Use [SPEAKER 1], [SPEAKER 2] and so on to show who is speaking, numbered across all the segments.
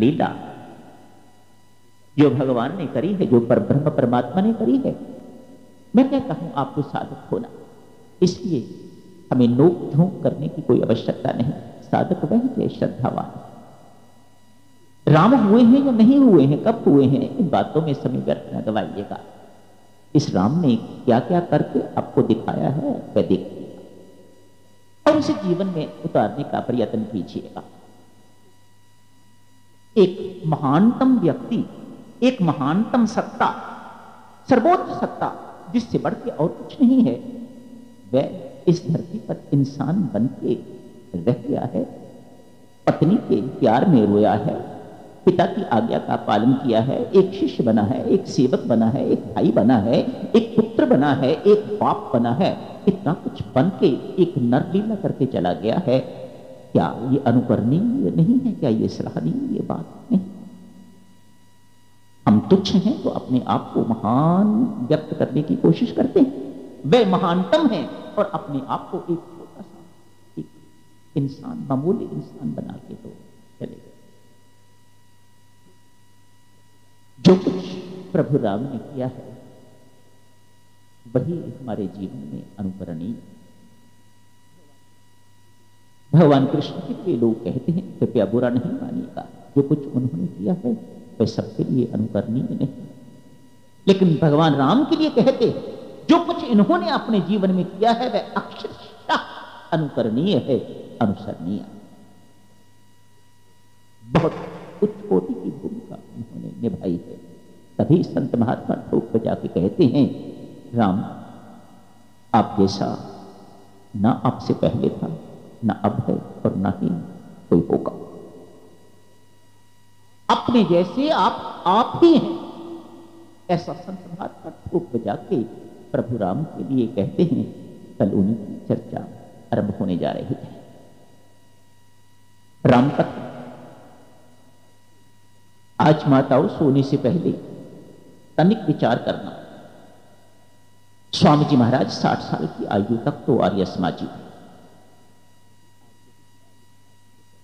[SPEAKER 1] लीला जो भगवान ने करी है, जो परब्रह्म परमात्मा ने करी है। मैं कहता हूं आपको साधक होना, इसलिए हमें नोक झोंक करने की कोई आवश्यकता नहीं। साधक वह है श्रद्धावान। राम हुए हैं या नहीं हुए हैं, कब हुए हैं, इन बातों में समय व्यर्थ न गवाइएगा। इस राम ने क्या क्या करके आपको दिखाया है वह देखिएगा और उसे जीवन में उतारने का प्रयत्न कीजिएगा। एक महानतम व्यक्ति, एक महानतम सत्ता, सर्वोच्च सत्ता जिससे बढ़ के और कुछ नहीं है, वह इस धरती पर इंसान बन के रह गया है। पत्नी के प्यार में रोया है, पिता की आज्ञा का पालन किया है, एक शिष्य बना है, एक सेवक बना है, एक भाई बना है, एक पुत्र बना है, एक बाप बना है। इतना कुछ बन के एक नरलीला करके चला गया है। क्या ये अनुकरणीय नहीं है? क्या ये सराहनीय ये बात नहीं? हम तुच्छ हैं तो अपने आप को महान व्यक्त करने की कोशिश करते हैं। वे महानतम हैं और अपने आप को एक छोटा सा एक इंसान, मामूली इंसान बना के तो चले गए। जो कुछ प्रभु राम ने किया है वही हमारे जीवन में अनुकरणीय। भगवान कृष्ण के लिए लोग कहते हैं, कृपया बुरा नहीं मानिएगा, जो कुछ उन्होंने किया है वह सबके लिए अनुकरणीय नहीं। लेकिन भगवान राम के लिए कहते हैं, जो कुछ इन्होंने अपने जीवन में किया है वह अक्षरशः अनुकरणीय है, अनुसरणीय। बहुत उच्च कोटि की भूमिका उन्होंने निभाई है। तभी संत महात्मा ठोक बजा के कहते हैं, राम आप जैसा ना आपसे पहले था, ना अब है और ना ही कोई होगा। अपने जैसे आप ही हैं, ऐसा संत महात्मा ठोक बजा के प्रभु राम के लिए कहते हैं। कल उन्हीं की चर्चा आरंभ होने जा रही है। राम कथा आज माताओं सोने से पहले तनिक विचार करना। स्वामी जी महाराज 60 साल की आयु तक तो आर्य समाजी थे।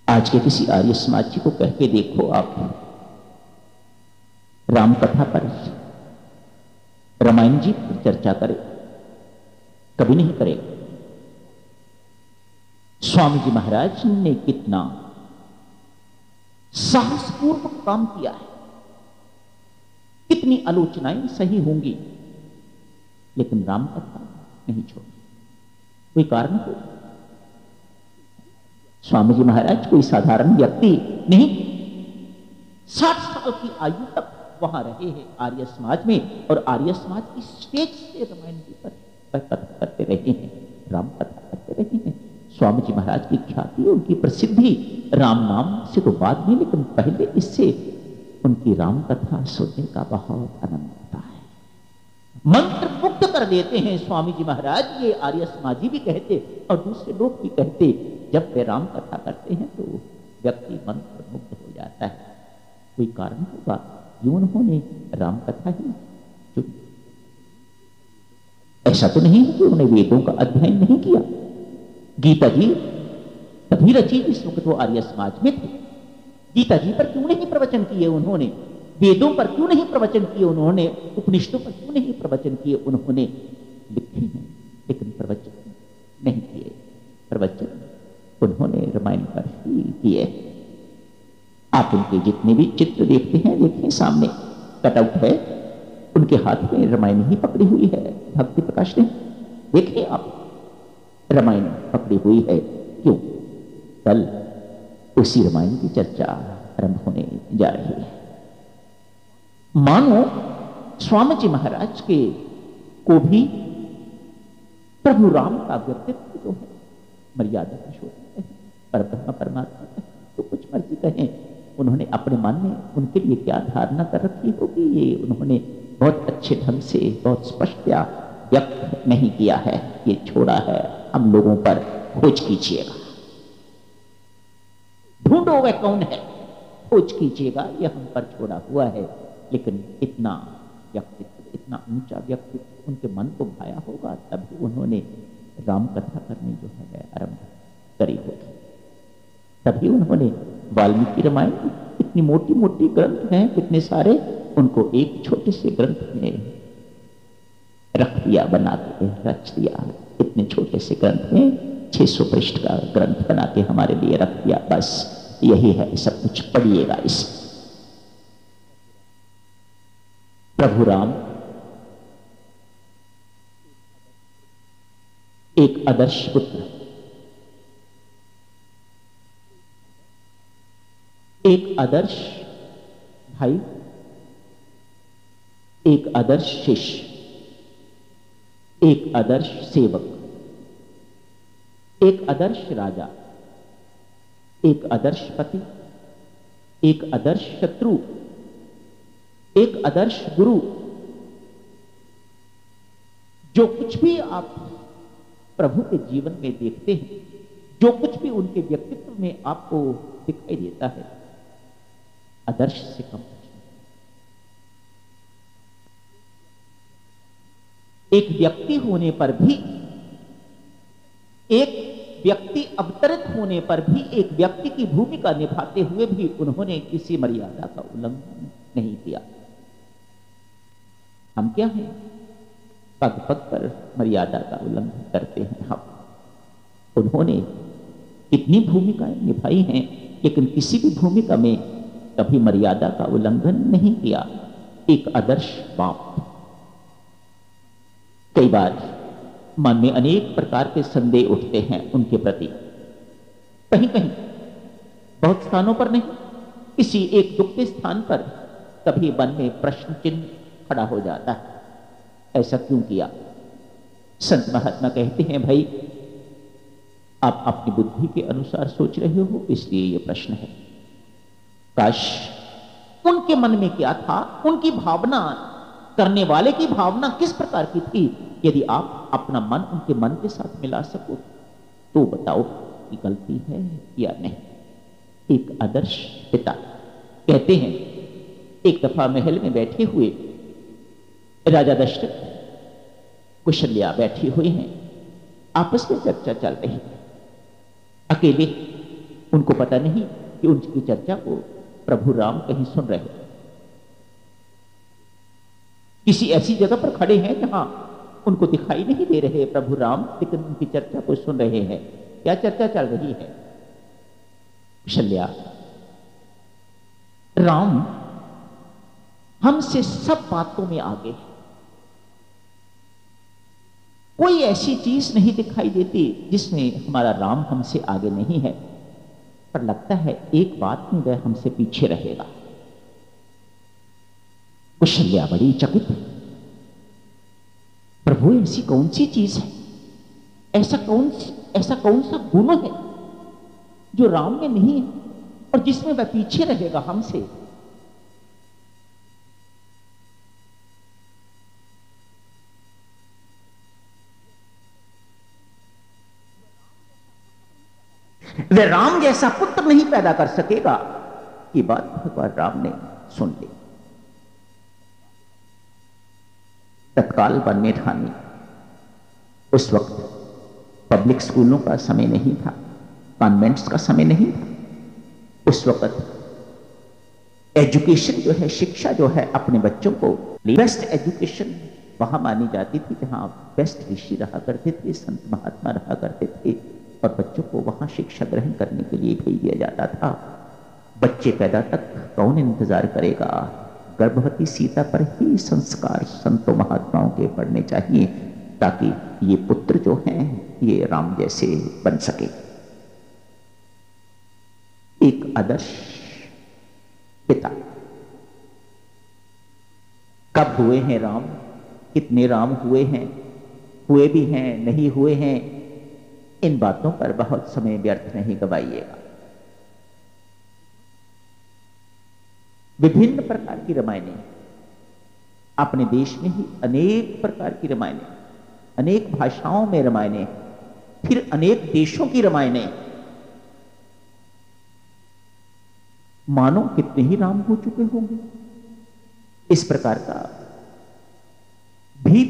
[SPEAKER 1] आज के किसी आर्य समाजी को कह के देखो आप राम कथा पर, रामायण जी पर चर्चा करें, कभी नहीं करेगा। स्वामी जी महाराज ने कितना साहसपूर्वक काम किया है, कितनी आलोचनाएं सही होंगी, लेकिन राम कथा नहीं छोड़ी। कोई कारण हो? स्वामी जी महाराज कोई साधारण व्यक्ति नहीं, 60 साल की आयु तक वहां रहे हैं आर्य समाज में, और आर्य समाज की स्टेज से रामायण जी पर कथा करते रहे हैं, राम कथा करते रहे हैं। स्वामी जी महाराज की ख्याति, उनकी प्रसिद्धि राम नाम से तो बाद में, लेकिन पहले इससे उनकी राम कथा सुनने का बहुत आनंद आता है। मंत्र मुग्ध कर देते हैं स्वामी जी महाराज। ये आर्य समाजी भी कहते और दूसरे लोग भी कहते, जब वे राम कथा करते हैं तो व्यक्ति मंत्र मुग्ध हो जाता है। कोई कारण होगा क्यों उन्होंने राम कथा ही चुनी? ऐसा तो नहीं है कि उन्होंने वेदों का अध्ययन नहीं किया। गीता जी तभी रची जिस वक्त वो आर्य समाज में थे। गीता जी पर क्यों नहीं प्रवचन किए उन्होंने? वेदों पर क्यों नहीं प्रवचन किए उन्होंने? उपनिषदों पर क्यों नहीं प्रवचन किए उन्होंने? लिखे हैं लेकिन प्रवचन नहीं किए। प्रवचन उन्होंने रामायण पर ही किए। आप उनके जितने भी चित्र देखते हैं, देखें सामने कटआउट है, उनके हाथ में रामायण ही पकड़ी हुई है। भक्ति प्रकाश ने देखिए आप, रामायण पकड़ी हुई है। क्यों? कल उसी रामायण की चर्चा आरंभ होने जा रही है। मानो स्वामी जी महाराज के को भी प्रभु राम का व्यक्तित्व जो है मर्यादा पुरुषोत्तम है, परब्रह्म परमात्मा है, तो कुछ मर्जी कहें। उन्होंने अपने मन में उनके लिए क्या धारणा कर रखी होगी, ये उन्होंने बहुत अच्छे ढंग से, बहुत स्पष्टता व्यक्त नहीं किया है। ये छोड़ा है हम लोगों पर, खोज कीजिएगा, ढूंढो वह कौन है, खोज कीजिएगा, यह हम पर छोड़ा हुआ है। लेकिन इतना व्यक्तित्व, इतना ऊंचा व्यक्तित्व उनके मन को भाया होगा, तभी उन्होंने राम कथा करनी जो है आरंभ करी होगी। तभी उन्होंने वाल्मीकि रामायण कितनी मोटी मोटी ग्रंथ हैं, कितने सारे, उनको एक छोटे से ग्रंथ में रख दिया, बना के रच दिया। इतने छोटे से ग्रंथ में 600 पृष्ठ का ग्रंथ बना के हमारे लिए रख दिया। बस यही है सब कुछ, पढ़िएगा इस। प्रभु राम एक आदर्श पुत्र, एक आदर्श भाई, एक आदर्श शिष्य, एक आदर्श सेवक, एक आदर्श राजा, एक आदर्श पति, एक आदर्श शत्रु, एक आदर्श गुरु। जो कुछ भी आप प्रभु के जीवन में देखते हैं, जो कुछ भी उनके व्यक्तित्व में आपको दिखाई देता है, आदर्श से कम। एक व्यक्ति होने पर भी, एक व्यक्ति अवतरित होने पर भी, एक व्यक्ति की भूमिका निभाते हुए भी उन्होंने किसी मर्यादा का उल्लंघन नहीं किया। हम क्या हैं? पग पग पर मर्यादा का उल्लंघन करते हैं हम। उन्होंने कितनी भूमिकाएं निभाई हैं, लेकिन किसी भी भूमिका में कभी मर्यादा का उल्लंघन नहीं किया। एक आदर्श बाप। कई बार मन में अनेक प्रकार के संदेह उठते हैं उनके प्रति, कहीं कहीं, बहुत स्थानों पर नहीं, किसी एक दुखते स्थान पर कभी मन में प्रश्न चिन्ह खड़ा हो जाता है, ऐसा क्यों किया? संत महात्मा कहते हैं, भाई आप अपनी बुद्धि के अनुसार सोच रहे हो, इसलिए यह प्रश्न है। काश उनके मन में क्या था, उनकी भावना, करने वाले की भावना किस प्रकार की थी, यदि आप अपना मन उनके मन के साथ मिला सको तो बताओ कि गलती है या नहीं। एक आदर्श पिता। कहते हैं एक दफा महल में बैठे हुए राजा दशरथ, कुशल्या बैठी हुई हैं, आपस में चर्चा चल रही है। अकेले, उनको पता नहीं कि उनकी चर्चा को प्रभु राम कहीं सुन रहे हैं। किसी ऐसी जगह पर खड़े हैं जहां उनको दिखाई नहीं दे रहे प्रभु राम, लेकिन उनकी चर्चा को सुन रहे हैं। क्या चर्चा चल रही है? कुशल्या, राम हमसे सब बातों में आगे है, कोई ऐसी चीज नहीं दिखाई देती जिसमें हमारा राम हमसे आगे नहीं है, पर लगता है एक बात में वह हमसे पीछे रहेगा। कुशल्या बड़ी चकित है। प्रभु ऐसी कौन सी चीज है, ऐसा कौन सा गुण है जो राम में नहीं है और जिसमें वह पीछे रहेगा हमसे? वह राम जैसा पुत्र नहीं पैदा कर सकेगा। ये बात भगवान राम ने सुन ली। तत्काल वन में ठानी। उस वक्त पब्लिक स्कूलों का समय नहीं था, कॉन्वेंट्स का समय नहीं था। उस वक्त एजुकेशन जो है, शिक्षा जो है, अपने बच्चों को बेस्ट एजुकेशन वहां मानी जाती थी जहां बेस्ट ऋषि रहा करते थे, संत महात्मा रहा करते थे, और बच्चों को वहां शिक्षा ग्रहण करने के लिए भेज दिया जाता था। बच्चे पैदा तक कौन इंतजार करेगा? गर्भवती सीता पर ही संस्कार संतों महात्माओं के पड़ने चाहिए ताकि ये पुत्र जो हैं ये राम जैसे बन सके। एक आदर्श पिता। कब हुए हैं राम, कितने राम हुए हैं, हुए भी हैं, नहीं हुए हैं, इन बातों पर बहुत समय व्यर्थ नहीं गवाइएगा। विभिन्न प्रकार की रामायणें, अपने देश में ही अनेक प्रकार की रामायणें, अनेक भाषाओं में रामायणें, फिर अनेक देशों की रामायणें। मानो कितने ही राम हो चुके होंगे। इस प्रकार का भी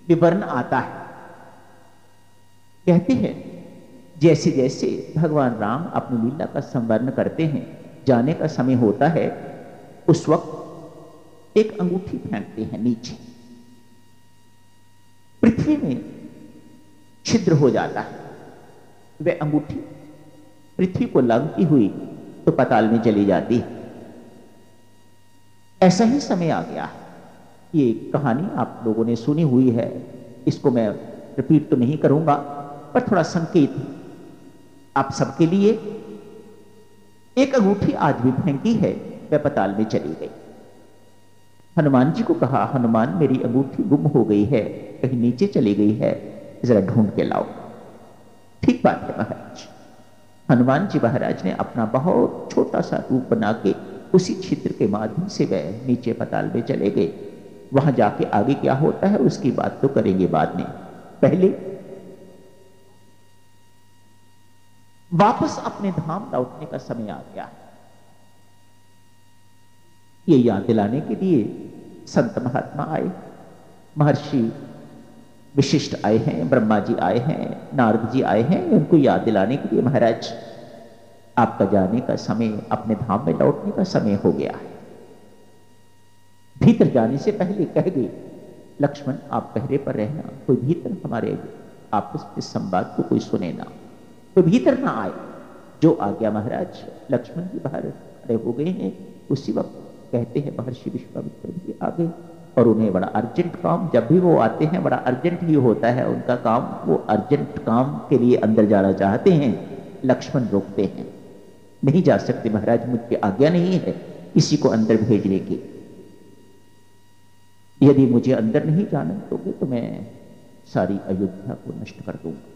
[SPEAKER 1] विवरण आता है। कहते हैं जैसे जैसे भगवान राम अपनी लीला का संवर्ण करते हैं, जाने का समय होता है, उस वक्त एक अंगूठी फेंकते हैं नीचे, पृथ्वी में छिद्र हो जाता है। वह अंगूठी पृथ्वी को लगती हुई तो पाताल में चली जाती है। ऐसा ही समय आ गया है। ये कहानी आप लोगों ने सुनी हुई है, इसको मैं रिपीट तो नहीं करूंगा, पर थोड़ा संकेत आप सबके लिए। एक अंगूठी आज भी फेंकी है, वह पाताल में चली गई। हनुमान जी को कहा, हनुमान मेरी अंगूठी गुम हो गई है, कहीं नीचे चली गई है, जरा ढूंढ के लाओ। ठीक बात है महाराज। हनुमान जी महाराज ने अपना बहुत छोटा सा रूप बना के उसी छिद्र के माध्यम से वह नीचे पाताल में चले गए। वहां जाके आगे क्या होता है उसकी बात तो करेंगे बाद में। पहले वापस अपने धाम लौटने का समय आ गया। ये याद दिलाने के लिए संत महात्मा आए, महर्षि विशिष्ट आए हैं, ब्रह्मा जी आए हैं, नारद जी आए हैं, उनको याद दिलाने के लिए महाराज आपका जाने का समय, अपने धाम में लौटने का समय हो गया है। भीतर जाने से पहले कह गए, लक्ष्मण आप पहरे पर रहना, कोई भीतर हमारे आपस के संवाद को कोई सुने ना, कोई भीतर ना आए। जो आ गया महाराज, लक्ष्मण जी बाहर खड़े हो गए हैं। उसी वक्त कहते हैं महर्षि विश्वामित्र भी आ गए, और उन्हें बड़ा अर्जेंट काम, जब भी वो आते हैं बड़ा अर्जेंट ही होता है उनका काम, वो अर्जेंट काम के लिए अंदर जाना चाहते हैं। लक्ष्मण रोकते हैं, नहीं जा सकते महाराज, मुझे आज्ञा नहीं है किसी को अंदर भेजने की। यदि मुझे अंदर नहीं जाने दोगे तो मैं सारी अयोध्या को नष्ट कर दूंगा।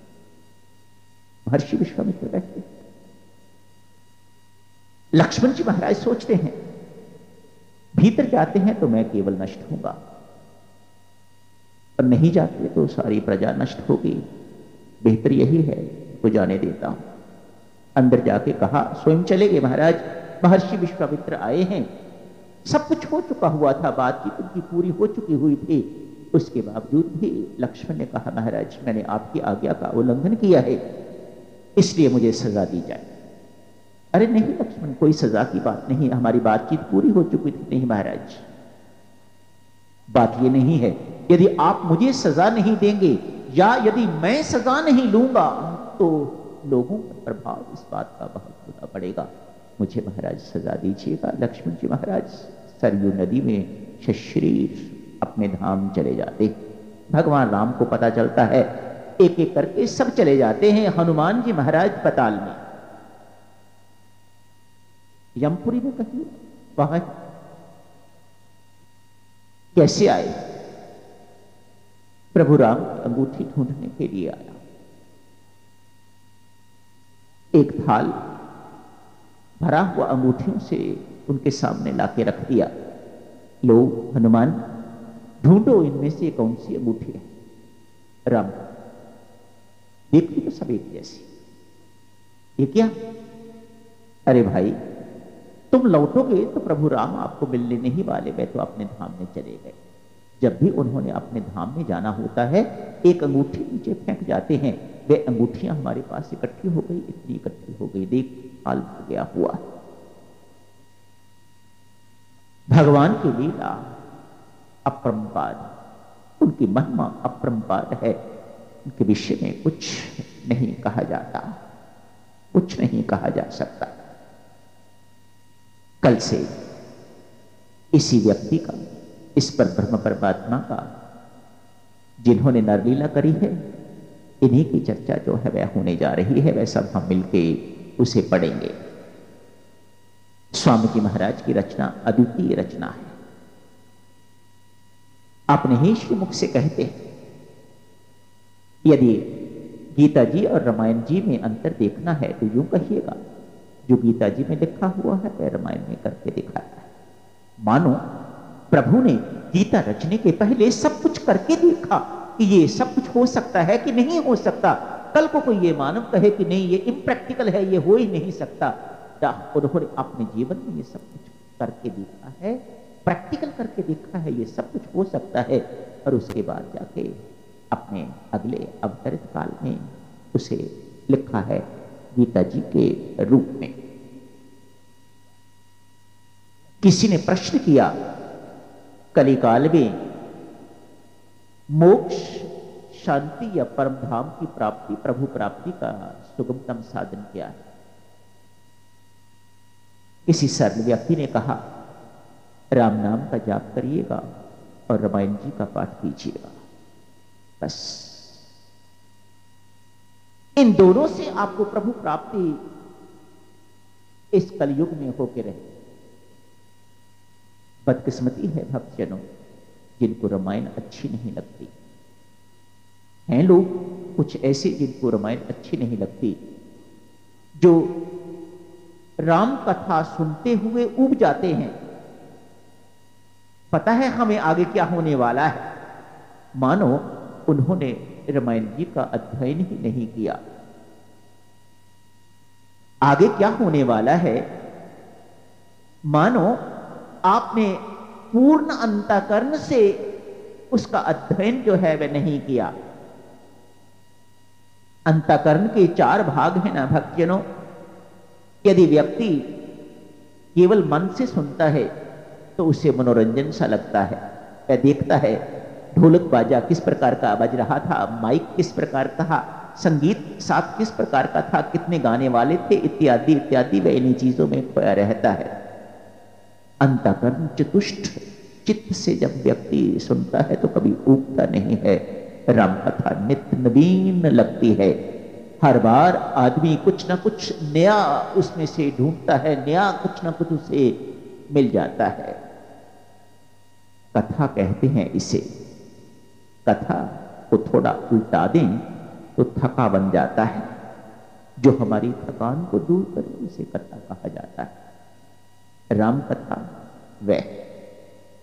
[SPEAKER 1] महर्षि विश्वामित्र कहते हैं। लक्ष्मण जी महाराज सोचते हैं, भीतर जाते हैं तो मैं केवल नष्ट होगा, और नहीं जाते तो सारी प्रजा नष्ट होगी। बेहतर यही है को जाने देता हूं। अंदर जाके कहा, स्वयं चले गए महाराज। महर्षि विश्वामित्र आए हैं, सब कुछ हो चुका हुआ था, बातचीत उनकी पूरी हो चुकी हुई थी। उसके बावजूद भी लक्ष्मण ने कहा, महाराज मैंने आपकी आज्ञा का उल्लंघन किया है, इसलिए मुझे सजा दी जाए। अरे नहीं लक्ष्मण, कोई सजा की बात नहीं, हमारी बातचीत पूरी हो चुकी थी। नहीं महाराज, बात ये नहीं है, यदि आप मुझे सजा नहीं देंगे या यदि मैं सजा नहीं लूंगा तो लोगों पर प्रभाव इस बात का बहुत बुरा पड़ेगा। मुझे महाराज सजा दीजिएगा। लक्ष्मण जी महाराज सरयू नदी में सशरीर अपने धाम चले जाते। भगवान राम को पता चलता है, एक एक करके सब चले जाते हैं। हनुमान जी महाराज पाताल में, यमपुरी में कहिए वहां कैसे आए? प्रभु राम की अंगूठी ढूंढने के लिए आया। एक थाल भरा हुआ अंगूठियों से उनके सामने लाके रख दिया। लो हनुमान, ढूंढो इनमें से कौन सी अंगूठी है। राम देखी तो सब एक जैसी, ये क्या? अरे भाई तुम लौटोगे तो प्रभु राम आपको मिलने नहीं वाले, वे तो अपने धाम में चले गए। जब भी उन्होंने अपने धाम में जाना होता है, एक अंगूठी नीचे फेंक जाते हैं। वे अंगूठियां हमारे पास इकट्ठी हो गई, इतनी इकट्ठी हो गई, देख हाल हो गया हुआ। भगवान की लीला अपरंपार, उनकी महिमा अपरंपार है। उनके विषय में कुछ नहीं कहा जाता, कुछ नहीं कहा जा सकता। कल से इसी व्यक्ति का, इस पर ब्रह्म परमात्मा का, जिन्होंने नरलीला करी है, इन्हीं की चर्चा जो है वह होने जा रही है। वह सब हम मिलके उसे पढ़ेंगे। स्वामी जी महाराज की रचना अद्वितीय रचना है। अपने ही श्री मुख से कहते हैं, यदि गीता जी और रामायण जी में अंतर देखना है तो यूं कहिएगा, जो गीता जी में लिखा हुआ है वह रामायण में करके दिखाता है। मानो प्रभु ने गीता रचने के पहले सब कुछ करके देखा कि ये सब कुछ हो सकता है कि नहीं हो सकता। कल को कोई ये मानव कहे कि नहीं ये इम्प्रैक्टिकल है, ये हो ही नहीं सकता, उन्होंने अपने जीवन में ये सब कुछ करके देखा है, प्रैक्टिकल करके देखा है, ये सब कुछ हो सकता है। और उसके बाद जाके अपने अगले अवतरित काल में उसे लिखा है गीता जी के रूप में। किसी ने प्रश्न किया, कलिकाल में मोक्ष, शांति या परम धाम की प्राप्ति, प्रभु प्राप्ति का सुगमतम साधन क्या है? किसी सरल व्यक्ति ने कहा, राम नाम का जाप करिएगा और रामायण जी का पाठ कीजिएगा, बस इन दोनों से आपको प्रभु प्राप्ति इस कलयुग में होके रहे। बदकिस्मती है भक्तजनों जिनको रामायण अच्छी नहीं लगती। हैं लोग कुछ ऐसे जिनको रामायण अच्छी नहीं लगती, जो राम कथा सुनते हुए ऊब जाते हैं। पता है हमें आगे क्या होने वाला है, मानो उन्होंने रामायण जी का अध्ययन ही नहीं किया। आगे क्या होने वाला है, मानो आपने पूर्ण अंतःकरण से उसका अध्ययन जो है वह नहीं किया। अंतःकरण के 4 भाग हैं ना भक्तजनों। यदि व्यक्ति केवल मन से सुनता है तो उसे मनोरंजन सा लगता है। वह देखता है ढोलक बाजा किस प्रकार का बज रहा था, माइक किस प्रकार का, संगीत साथ किस प्रकार का था, कितने गाने वाले थे, इत्यादि इत्यादि। वह इन्हीं चीजों में खोया रहता है। अंतःकरण चतुष्ट चित्त से जब व्यक्ति सुनता है तो कभी ऊबता नहीं है। राम कथा नित्य नवीन लगती है। हर बार आदमी कुछ ना कुछ नया उसमें से ढूंढता है, नया कुछ ना कुछ उसे मिल जाता है। कथा कहते हैं इसे। कथा को थोड़ा उल्टा दें तो थका बन जाता है। जो हमारी थकान को दूर करे उसे कथा कहा जाता है। राम कथा वह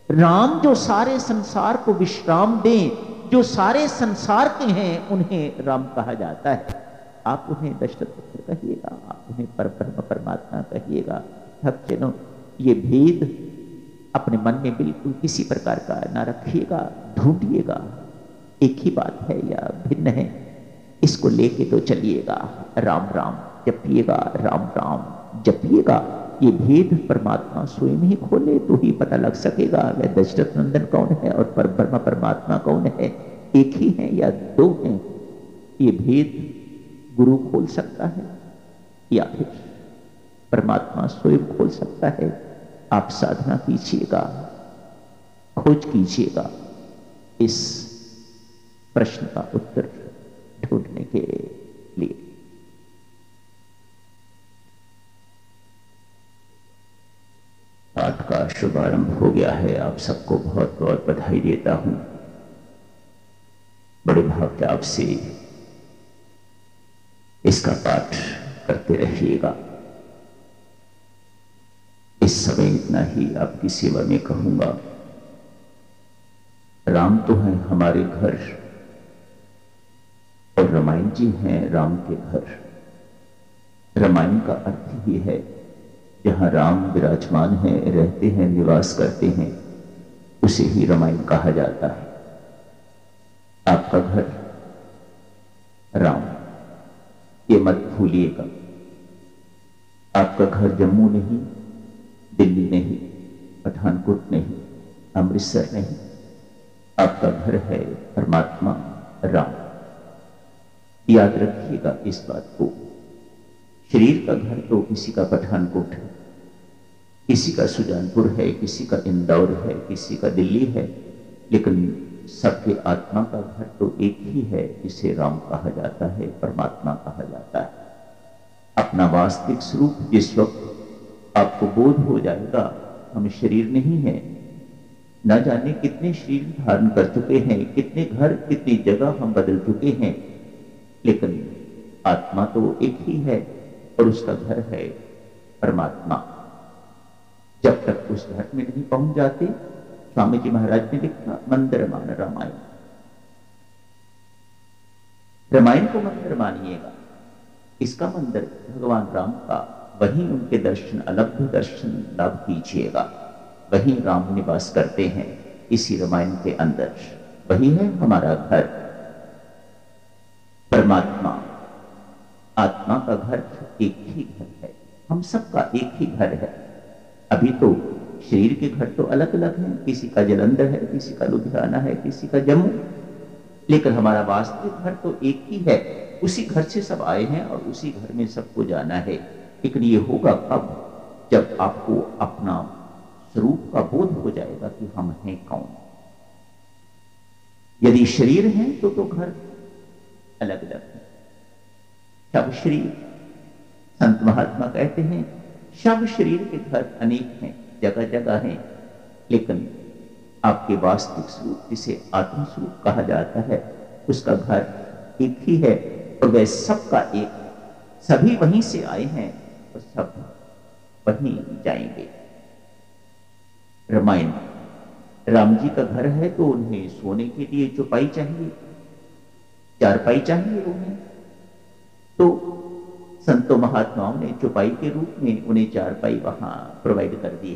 [SPEAKER 1] राम जो सारे संसार को विश्राम दें, जो सारे संसार के हैं, उन्हें राम कहा जाता है। आप उन्हें दशरथ पुत्र कहिएगा, आप उन्हें परब्रह्म परमात्मा कहिएगा। भक्तजनों ये भेद अपने मन में बिल्कुल किसी प्रकार का ना रखिएगा, ढूंढिएगा एक ही बात है या भिन्न है, इसको लेके तो चलिएगा। राम राम जपिएगा, राम राम जपिएगा। ये भेद परमात्मा स्वयं ही खोले तो ही पता लग सकेगा वह दशरथ नंदन कौन है और परब्रह्म परमात्मा कौन है, एक ही है या 2 हैं। ये भेद गुरु खोल सकता है या फिर परमात्मा स्वयं खोल सकता है। आप साधना कीजिएगा, खोज कीजिएगा इस प्रश्न का उत्तर ढूंढने के लिए। पाठ का शुभारंभ हो गया है। आप सबको बहुत बहुत बधाई देता हूं। बड़े भाव के आपसे इसका पाठ करते रहिएगा। इस समय इतना ही आपकी सेवा में कहूंगा। राम तो है हमारे घर और रामायण जी हैं राम के घर। रामायण का अर्थ ही है जहां राम विराजमान है, रहते हैं, निवास करते हैं, उसे ही रामायण कहा जाता है। आपका घर राम, ये मत भूलिएगा। आपका घर जम्मू नहीं, दिल्ली नहीं, पठानकोट नहीं, अमृतसर नहीं। आपका घर है परमात्मा राम। याद रखिएगा इस बात को। शरीर का घर तो किसी का पठानकोट है, किसी का सुजानपुर है, किसी का इंदौर है, किसी का दिल्ली है, लेकिन सबके आत्मा का घर तो एक ही है, जिसे राम कहा जाता है, परमात्मा कहा जाता है। अपना वास्तविक स्वरूप जिस वक्त आपको बोध हो जाएगा हम शरीर नहीं है, न जाने कितने शरीर धारण कर चुके हैं, कितने घर, कितनी जगह हम बदल चुके हैं, लेकिन आत्मा तो एक ही है और उसका घर है परमात्मा। जब तक उस घर में नहीं पहुंच जाते, स्वामी जी महाराज ने लिखा मंदिर मान रामायण। रामायण को मंदिर मानिएगा। इसका मंदिर भगवान राम का, वहीं उनके दर्शन, अलब्ध दर्शन लाभ कीजिएगा। वहीं राम निवास करते हैं, इसी रामायण के अंदर। वही है हमारा घर। परमात्मा आत्मा का घर एक ही घर है, हम सबका एक ही घर है। अभी तो शरीर के घर तो अलग अलग हैं, किसी का जलंधर है, किसी का लुधियाना है, किसी का जम्मू, लेकिन हमारा वास्तविक घर तो एक ही है। उसी घर से सब आए हैं और उसी घर में सबको जाना है। लेकिन ये होगा कब? जब आपको अपना स्वरूप का बोध हो जाएगा कि हम हैं कौन। यदि शरीर है तो घर अलग अलग है। शव शरीर, संत महात्मा कहते हैं शव शरीर के घर अनेक हैं, जगह जगह हैं, लेकिन आपके वास्तविक स्वरूप जिसे आत्म स्वरूप कहा जाता है उसका घर एक ही है और वह सबका एक, सभी वहीं से आए हैं और सब वहीं जाएंगे। रामायण, राम जी का घर है तो उन्हें सोने के लिए चौपाई चाहिए, चारपाई चाहिए उन्हें, तो संतों महात्माओं ने चौपाई के रूप में उन्हें चारपाई वहां प्रोवाइड कर दिए।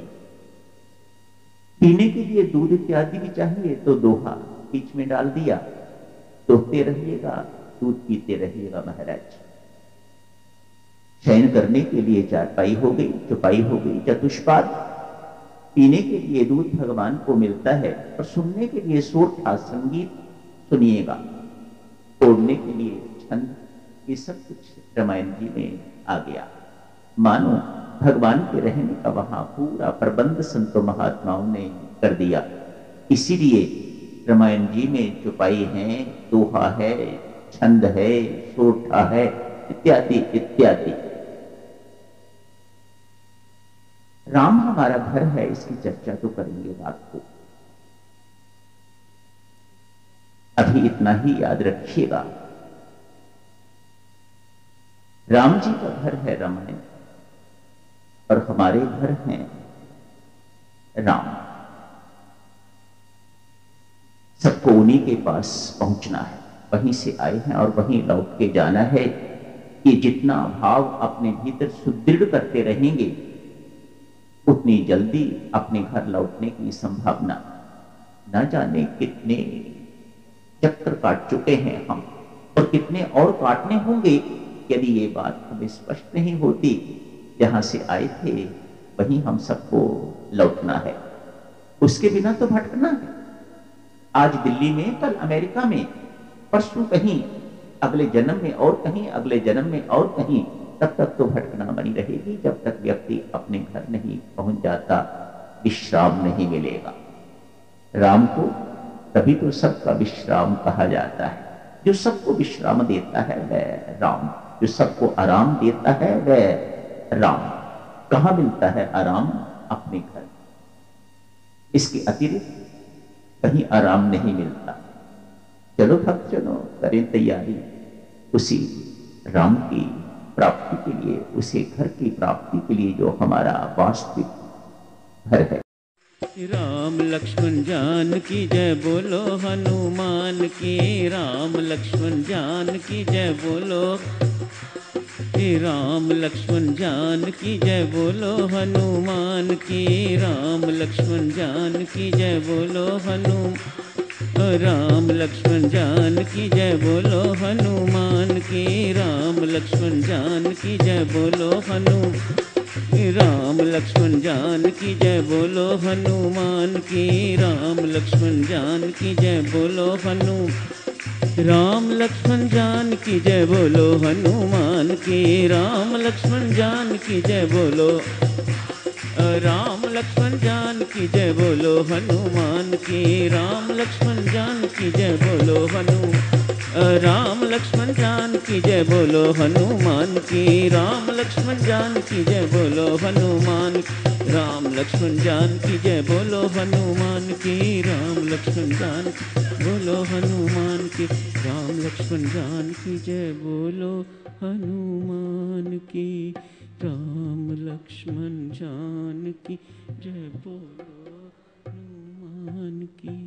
[SPEAKER 1] पीने के लिए दूध इत्यादि भी चाहिए तो दोहा बीच में डाल दिया, दोहते रहिएगा, दूध पीते रहिएगा महाराज। शयन करने के लिए चारपाई हो गई, चौपाई हो गई, चतुष्पाद। पीने के लिए दूध भगवान को मिलता है और सुनने के लिए सोरठा संगीत सुनिएगा, ओढ़ने के लिए छंद, ये सब कुछ रामायण जी में आ गया। मानो भगवान के रहने का वहां पूरा प्रबंध संतों महात्माओं ने कर दिया। इसीलिए रामायण जी में चौपाई है, दोहा है, छंद है, सोरठा है, इत्यादि इत्यादि। राम हमारा घर है, इसकी चर्चा तो करेंगे रात को। अभी इतना ही याद रखिएगा, राम जी का घर है रामायण और हमारे घर हैं राम। सबको उन्हीं के पास पहुंचना है, वहीं से आए हैं और वहीं लौट के जाना है। ये जितना भाव अपने भीतर सुदृढ़ करते रहेंगे उतनी जल्दी अपने घर लौटने की संभावना। न जाने कितने चक्कर काट चुके हैं हम और कितने और काटने होंगे यदि ये बात हमें स्पष्ट नहीं होती। जहां से आए थे वहीं हम सबको लौटना है, उसके बिना तो भटकना है। आज दिल्ली में, कल अमेरिका में, परसों कहीं, अगले जन्म में और कहीं, अगले जन्म में और कहीं, तब तक तो भटकना बनी रहेगी जब तक व्यक्ति अपने घर नहीं पहुंच जाता, विश्राम नहीं मिलेगा। राम को तभी तो सबका विश्राम कहा जाता है। जो सबको विश्राम देता है वह राम, जो सबको आराम देता है वह राम। कहां मिलता है आराम? अपने घर, इसके अतिरिक्त कहीं आराम नहीं मिलता। चलो भक्तजनों, करें तैयारी उसी राम की प्राप्ति के लिए, उसी घर की प्राप्ति के लिए जो हमारा वास्तविक घर है।
[SPEAKER 2] राम लक्ष्मण जान की जय बोलो हनुमान की, राम लक्ष्मण जान की जय बोलो, राम लक्ष्मण जान की जय बोलो हनुमान की, राम लक्ष्मण जान की जय बोलो राम लक्ष्मण जान की जय बोलो हनुमान की, राम लक्ष्मण जान की जय बोलो राम लक्ष्मण जान की जय बोलो हनुमान की, राम लक्ष्मण जान की जय बोलो राम लक्ष्मण जान की जय बोलो हनुमान की, राम लक्ष्मण जान की जय बोलो राम लक्ष्मण जान की जय बोलो हनुमान की, राम लक्ष्मण जान की जय बोलो राम लक्ष्मण जान की जय बोलो हनुमान की, राम लक्ष्मण जान की जय बोलो हनुमान, राम लक्ष्मण जान की जय बोलो हनुमान की, राम लक्ष्मण जान बोलो हनुमान की, राम लक्ष्मण जान की जय बोलो हनुमान की, राम लक्ष्मण जान की जय बोलो हनुमान की,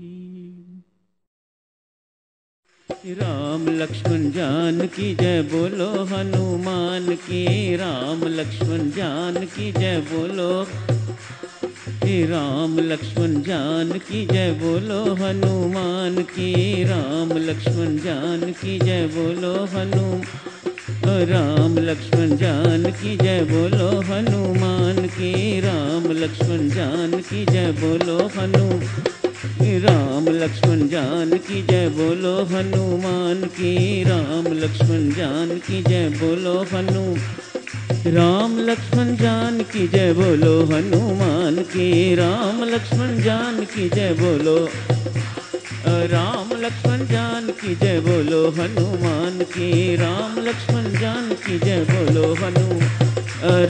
[SPEAKER 2] राम लक्ष्मण जान की जय बोलो हनुमान की, राम लक्ष्मण जान की जय बोलो राम लक्ष्मण जान की जय बोलो हनुमान की, राम लक्ष्मण जान की जय बोलो राम लक्ष्मण जान की जय बोलो हनुमान की। राम लक्ष्मण जान की जय बोलो राम लक्ष्मण जान की जय बोलो हनुमान की। राम लक्ष्मण जान की जय बोलो राम लक्ष्मण जान की जय बोलो हनुमान की। राम लक्ष्मण जान की जय बोलो राम लक्ष्मण जान की जय बोलो हनुमान की। राम लक्ष्मण जान की जय बोलो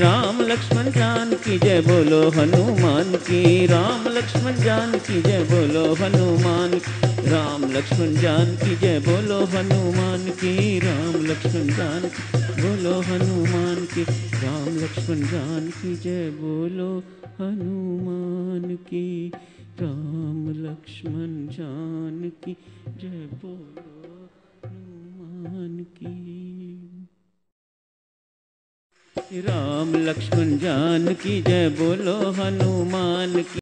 [SPEAKER 2] राम लक्ष्मण जान की जय बोलो हनुमान की। राम लक्ष्मण जान की जय बोलो हनुमान। राम लक्ष्मण जान की जय बोलो हनुमान की। राम लक्ष्मण जान बोलो हनुमान की। राम लक्ष्मण जान की जय बोलो हनुमान की। राम लक्ष्मण जान की जय बोलो हनुमान की। राम लक्ष्मण जान की जय बोलो हनुमान की।